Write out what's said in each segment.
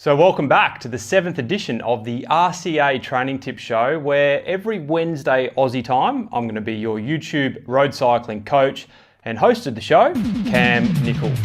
So welcome back to the 7th edition of the RCA Training Tip Show, where every Wednesday Aussie time, I'm going to be your YouTube road cycling coach and host of the show, Cam Nichols.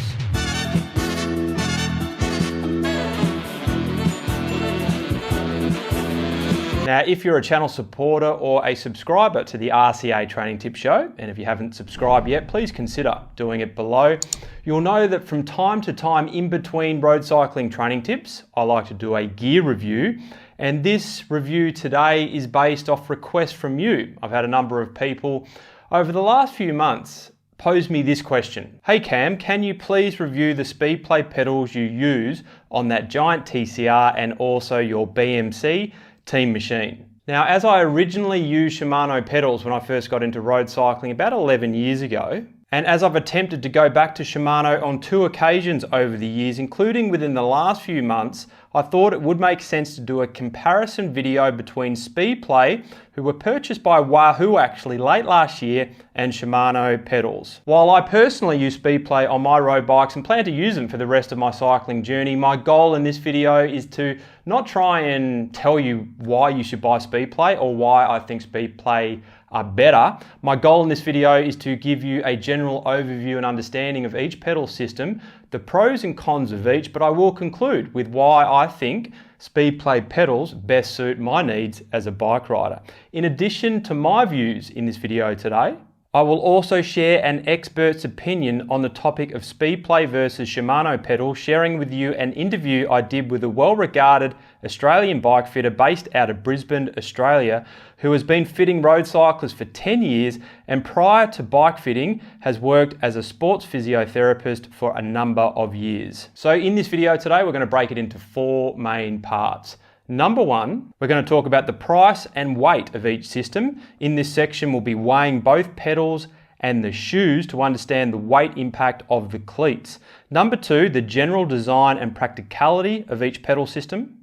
Now, if you're a channel supporter or a subscriber to the RCA Training Tip Show, and if you haven't subscribed yet, please consider doing it below. You'll know that from time to time in between road cycling training tips, I like to do a gear review. And this review today is based off requests from you. I've had a number of people over the last few months pose me this question. Hey Cam, can you please review the Speedplay pedals you use on that giant TCR and also your BMC team machine? Now, as I originally used Shimano pedals when I first got into road cycling about 11 years ago, and as I've attempted to go back to Shimano on 2 occasions over the years, including within the last few months, I thought it would make sense to do a comparison video between Speedplay, who were purchased by Wahoo actually late last year, and Shimano pedals. While I personally use Speedplay on my road bikes and plan to use them for the rest of my cycling journey, my goal in this video is to not try and tell you why you should buy Speedplay or why I think Speedplay are better. My goal in this video is to give you a general overview and understanding of each pedal system, the pros and cons of each, but I will conclude with why I think Speedplay pedals best suit my needs as a bike rider. In addition to my views in this video today, I will also share an expert's opinion on the topic of Speedplay versus Shimano pedals, sharing with you an interview I did with a well-regarded Australian bike fitter based out of Brisbane, Australia, who has been fitting road cyclists for 10 years and prior to bike fitting has worked as a sports physiotherapist for a number of years. So in this video today, we're going to break it into 4 main parts. Number 1, we're going to talk about the price and weight of each system. In this section, we'll be weighing both pedals and the shoes to understand the weight impact of the cleats. Number 2, the general design and practicality of each pedal system.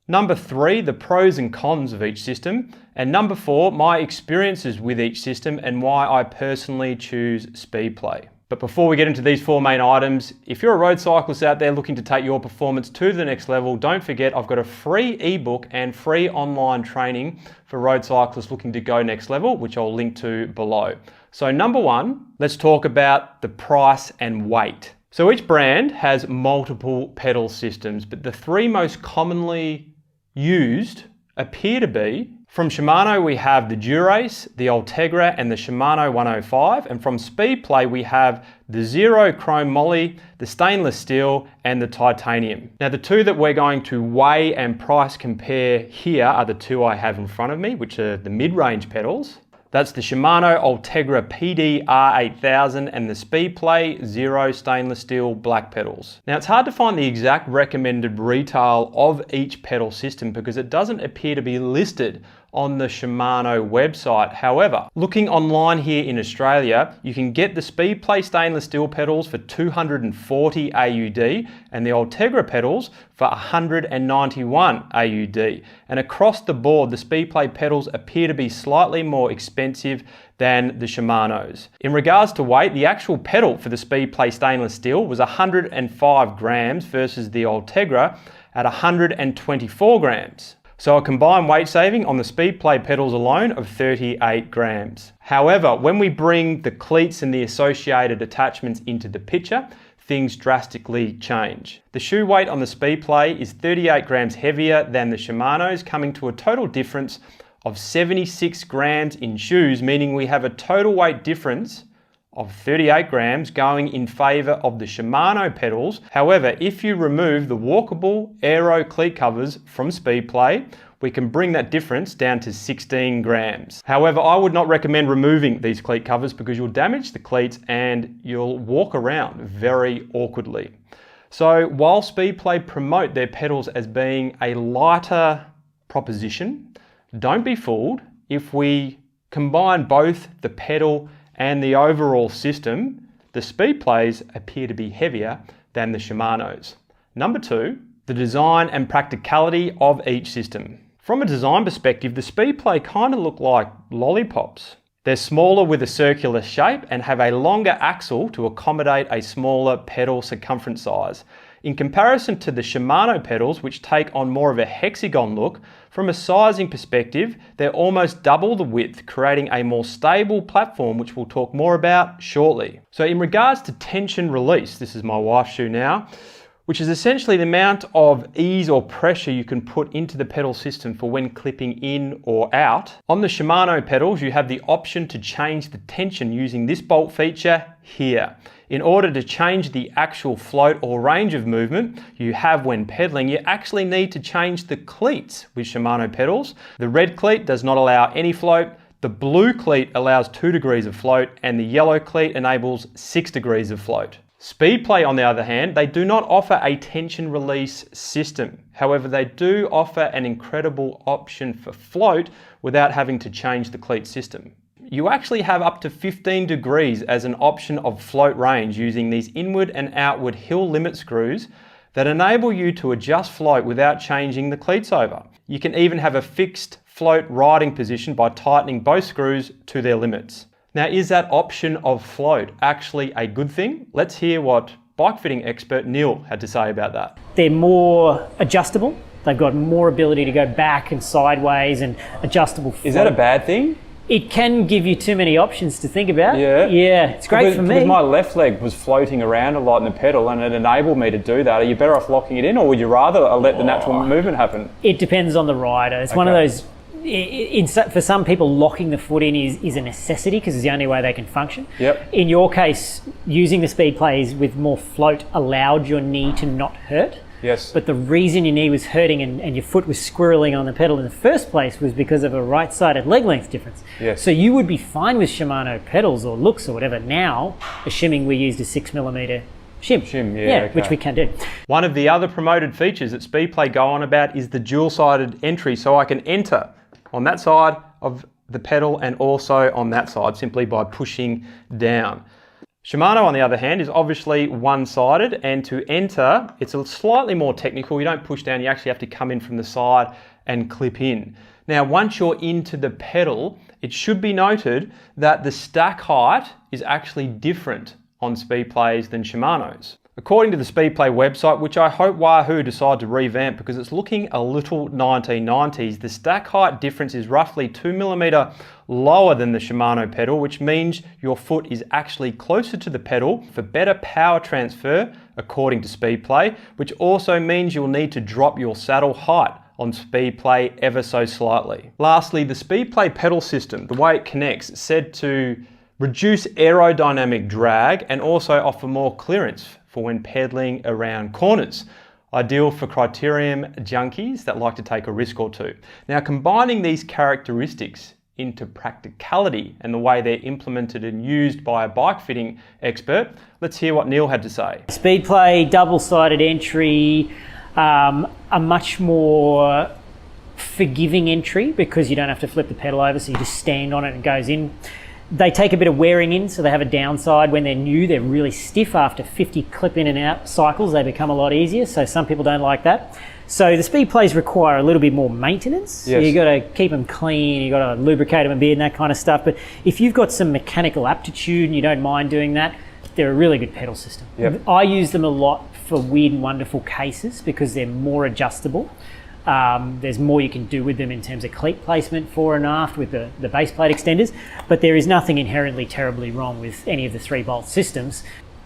Number 3, the pros and cons of each system. And number 4, my experiences with each system and why I personally choose Speedplay. But before we get into these 4 main items, if you're a road cyclist out there looking to take your performance to the next level, don't forget I've got a free ebook and free online training for road cyclists looking to go next level, which I'll link to below. So number 1, let's talk about the price and weight. So each brand has multiple pedal systems, but the 3 most commonly used appear to be: from Shimano, we have the Durace, the Ultegra, and the Shimano 105. And from Speedplay, we have the Zero Chrome-Moly, the stainless steel, and the titanium. Now, the 2 that we're going to weigh and price compare here are the 2 I have in front of me, which are the mid-range pedals. That's the Shimano Ultegra PD R8000 and the Speedplay Zero stainless steel black pedals. Now, it's hard to find the exact recommended retail of each pedal system because it doesn't appear to be listed on the Shimano website. However, looking online here in Australia, you can get the Speedplay stainless steel pedals for 240 AUD and the Ultegra pedals for 191 AUD. And across the board, the Speedplay pedals appear to be slightly more expensive than the Shimanos. In regards to weight, the actual pedal for the Speedplay stainless steel was 105 grams versus the Ultegra at 124 grams. So a combined weight saving on the Speedplay pedals alone of 38 grams. However, when we bring the cleats and the associated attachments into the picture, things drastically change. The shoe weight on the Speedplay is 38 grams heavier than the Shimano's, coming to a total difference of 76 grams in shoes, meaning we have a total weight difference of 38 grams going in favor of the Shimano pedals. However, if you remove the walkable aero cleat covers from Speedplay, we can bring that difference down to 16 grams. However, I would not recommend removing these cleat covers because you'll damage the cleats and you'll walk around very awkwardly. So while Speedplay promote their pedals as being a lighter proposition, don't be fooled if we combine both the pedal and the overall system, the Speedplays appear to be heavier than the Shimanos. Number 2, the design and practicality of each system. From a design perspective, the Speedplay kind of look like lollipops. They're smaller with a circular shape and have a longer axle to accommodate a smaller pedal circumference size. In comparison to the Shimano pedals, which take on more of a hexagon look, from a sizing perspective, they're almost double the width, creating a more stable platform, which we'll talk more about shortly. So in regards to tension release, this is my wife's shoe now, which is essentially the amount of ease or pressure you can put into the pedal system for when clipping in or out. On the Shimano pedals, you have the option to change the tension using this bolt feature here. In order to change the actual float or range of movement you have when pedaling, you actually need to change the cleats with Shimano pedals. The red cleat does not allow any float, the blue cleat allows 2 degrees of float, and the yellow cleat enables 6 degrees of float. Speedplay, on the other hand, they do not offer a tension release system. However, they do offer an incredible option for float without having to change the cleat system. You actually have up to 15 degrees as an option of float range using these inward and outward hill limit screws that enable you to adjust float without changing the cleats over. You can even have a fixed float riding position by tightening both screws to their limits. Now, is that option of float actually a good thing? Let's hear what bike fitting expert Neil had to say about that. They're more adjustable. They've got more ability to go back and sideways and adjustable float. Is that a bad thing? It can give you too many options to think about. Yeah. Yeah, it's great for me. Because my left leg was floating around a lot in the pedal and it enabled me to do that. Are you better off locking it in, or would you rather let the natural movement happen? It depends on the rider. It's one of those, for some people, locking the foot in is a necessity because it's the only way they can function. Yep. In your case, using the Speedplays with more float allowed your knee to not hurt. Yes. But the reason your knee was hurting and your foot was squirreling on the pedal in the first place was because of a right-sided leg length difference. Yes. So you would be fine with Shimano pedals or looks or whatever now, assuming we used a 6mm shim. Yeah, okay. Which we can do. One of the other promoted features that Speedplay go on about is the dual-sided entry, so I can enter on that side of the pedal and also on that side simply by pushing down. Shimano, on the other hand, is obviously one-sided, and to enter, it's a slightly more technical. You don't push down, you actually have to come in from the side and clip in. Now, once you're into the pedal, it should be noted that the stack height is actually different on Speedplays than Shimano's. According to the Speedplay website, which I hope Wahoo decide to revamp because it's looking a little 1990s, the stack height difference is roughly 2mm lower than the Shimano pedal, which means your foot is actually closer to the pedal for better power transfer, according to Speedplay, which also means you'll need to drop your saddle height on Speedplay ever so slightly. Lastly, the Speedplay pedal system, the way it connects, is said to reduce aerodynamic drag and also offer more clearance for when pedaling around corners. Ideal for criterium junkies that like to take a risk or two. Now, combining these characteristics into practicality and the way they're implemented and used by a bike fitting expert, let's hear what Neil had to say. Speedplay, double-sided entry, a much more forgiving entry because you don't have to flip the pedal over, so you just stand on it and it goes in. They take a bit of wearing in, so they have a downside. When they're new, they're really stiff. After 50 clip in and out cycles, they become a lot easier, so some people don't like that. So the Speedplays require a little bit more maintenance. Yes. You got to keep them clean, you got to lubricate them a bit and that kind of stuff. But if you've got some mechanical aptitude and you don't mind doing that, they're a really good pedal system. Yep. I use them a lot for weird and wonderful cases because they're more adjustable. There's more you can do with them in terms of cleat placement fore and aft with the base plate extenders, but there is nothing inherently terribly wrong with any of the 3-bolt systems.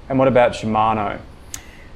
And what about Shimano?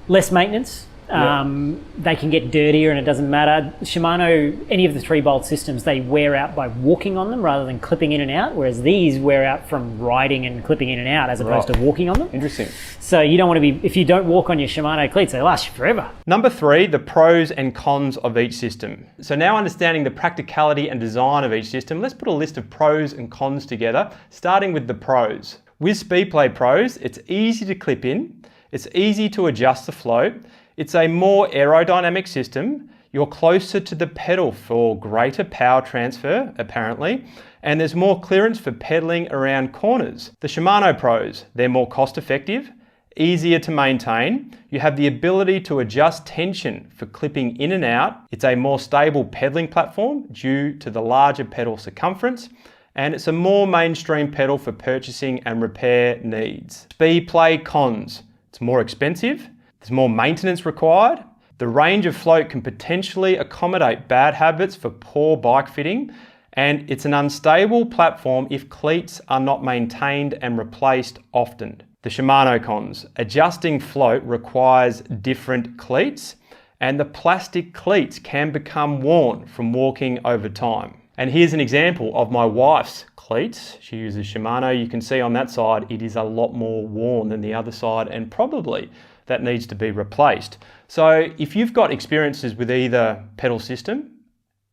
Less maintenance. They can get dirtier and it doesn't matter. Shimano, any of the 3-bolt systems, they wear out by walking on them rather than clipping in and out, whereas these wear out from riding and clipping in and out as opposed to walking on them. Interesting. So you don't want to be, if you don't walk on your Shimano cleats, they last you forever. Number 3, the pros and cons of each system. So now understanding the practicality and design of each system, let's put a list of pros and cons together, starting with the pros. With Speedplay Pros, it's easy to clip in, it's easy to adjust the float, it's a more aerodynamic system, you're closer to the pedal for greater power transfer, apparently, and there's more clearance for pedaling around corners. The Shimano Pros, they're more cost effective, easier to maintain, you have the ability to adjust tension for clipping in and out, it's a more stable pedaling platform due to the larger pedal circumference, and it's a more mainstream pedal for purchasing and repair needs. Speedplay cons, it's more expensive, There's more maintenance required. The range of float can potentially accommodate bad habits for poor bike fitting, and it's an unstable platform if cleats are not maintained and replaced often. The Shimano cons. Adjusting float requires different cleats, and the plastic cleats can become worn from walking over time. And here's an example of my wife's cleats. She uses Shimano. You can see on that side, it is a lot more worn than the other side, and probably that needs to be replaced. So if you've got experiences with either pedal system,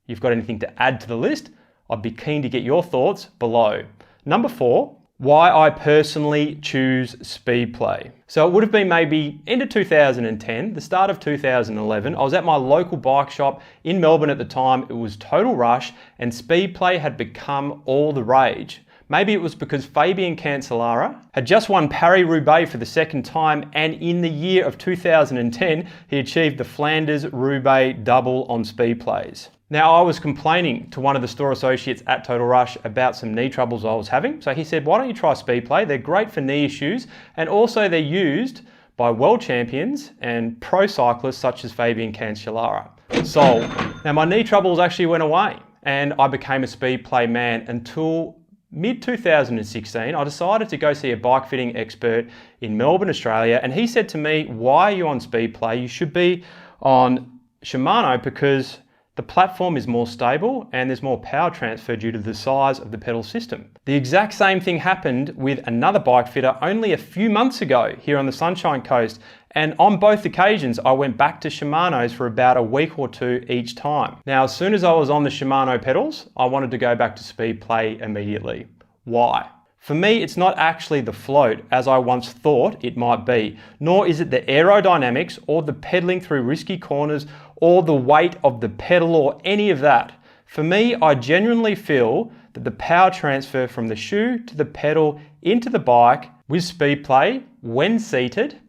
you've got anything to add to the list, I'd be keen to get your thoughts below. Number 4, why I personally choose Speedplay. So it would have been maybe end of 2010, the start of 2011. I was at my local bike shop in Melbourne at the time. It was total rush and Speedplay had become all the rage. Maybe it was because Fabian Cancellara had just won Paris-Roubaix for the second time, and in the year of 2010, he achieved the Flanders-Roubaix double on Speedplays. Now, I was complaining to one of the store associates at Total Rush about some knee troubles I was having. So he said, why don't you try Speedplay? They're great for knee issues, and also they're used by world champions and pro cyclists such as Fabian Cancellara. Sold. Now, my knee troubles actually went away, and I became a Speedplay man until mid-2016, I decided to go see a bike fitting expert in Melbourne, Australia, and he said to me, why are you on Speedplay? You should be on Shimano because the platform is more stable and there's more power transfer due to the size of the pedal system. The exact same thing happened with another bike fitter only a few months ago here on the Sunshine Coast, and on both occasions I went back to Shimano's for about a week or two each time. Now, as soon as I was on the Shimano pedals, I wanted to go back to Speedplay immediately. Why? For me, it's not actually the float as I once thought it might be, nor is it the aerodynamics or the pedaling through risky corners or the weight of the pedal or any of that. For me, I genuinely feel that the power transfer from the shoe to the pedal into the bike with Speedplay when seated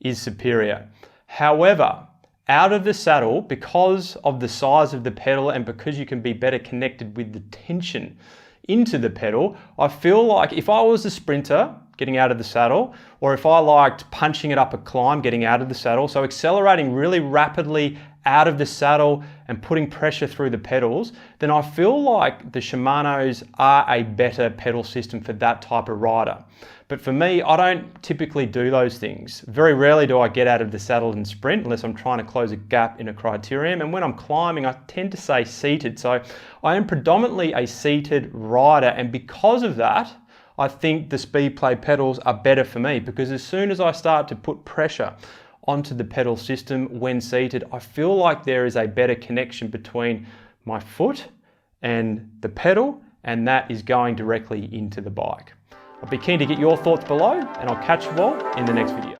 is superior. However, out of the saddle, because of the size of the pedal and because you can be better connected with the tension into the pedal, I feel like if I was a sprinter getting out of the saddle, or if I liked punching it up a climb getting out of the saddle, so accelerating really rapidly out of the saddle and putting pressure through the pedals, then I feel like the Shimanos are a better pedal system for that type of rider. But for me, I don't typically do those things. Very rarely do I get out of the saddle and sprint unless I'm trying to close a gap in a criterium. And when I'm climbing, I tend to stay seated. So I am predominantly a seated rider. And because of that, I think the Speedplay pedals are better for me, because as soon as I start to put pressure onto the pedal system when seated, I feel like there is a better connection between my foot and the pedal, and that is going directly into the bike. I'll be keen to get your thoughts below, and I'll catch you all in the next video.